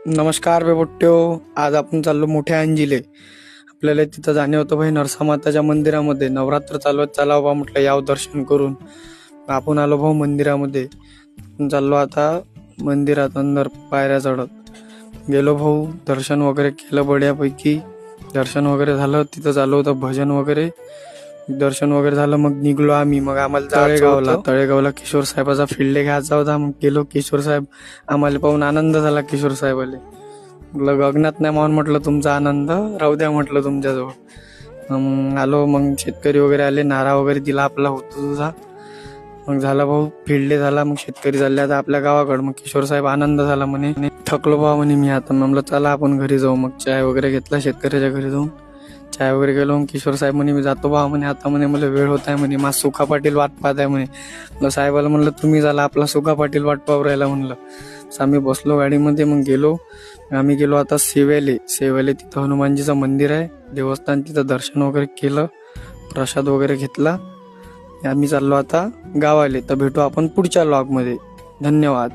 नमस्कार बेबट्ट्यो. आज आपण चाललो मोठ्या अंजिले. आपल्याला तिथं जाणे होतं भाई नरसामाताच्या मंदिरामध्ये. नवरात्र चालवत चालावं बा म्हटलं, याव दर्शन करून. आपण आलो भाऊ मंदिरामध्ये. चाललो आता मंदिरात अंदर पायऱ्या चढत गेलो भाऊ. दर्शन वगैरे केलं बढ्यापैकी. दर्शन वगैरे झालं. तिथं चालू होतं भजन वगैरे. दर्शन वगैरे झालं, मग निघलो आम्ही. मग आम्हाला तळेगावला किशोर साहेबाचा फील्ड घ्यायचा होता. मग गेलो. किशोर साहेब आम्हाला पाहून आनंद झाला. किशोर साहेबाले म्हटलं गगनात नाही मावून, म्हटलं तुमचा आनंद राहू द्या म्हटलं तुमच्याजवळ. आलो. मग शेतकरी वगैरे आले, नारा वगैरे दिला आपला होतो तुझा. मग झाला भाऊ फील्ड झाला. मग शेतकरी चालले आता आपल्या गावाकडं. मग किशोर साहेब आनंद झाला म्हणे, थकलो बा म्हणे मी आता. म्हणलं चला आपण घरी जाऊ. मग चाय वगैरे घेतला शेतकऱ्याच्या घरी जाऊन. चाय वगैरे गेलो. मग किशोर साहेब म्हणे मी जातो बा म्हणे आता. म्हणे मला वेळ होत आहे म्हणे, माझा सुखा पाटील वाट पाहत आहे म्हणे. मग साहेबाला म्हणलं तुम्ही झाला, आपला सुखा पाटील वाट पाहू राहिला म्हणलं. आम्ही बसलो गाडीमध्ये. मग आम्ही गेलो आता सेवेले. तिथं हनुमानजीचं मंदिर आहे, देवस्थान. तिथं दर्शन वगैरे केलं, प्रसाद वगैरे घेतला. आम्ही चाललो आता गावाले. तर भेटू आपण पुढच्या लॉग मध्ये. धन्यवाद.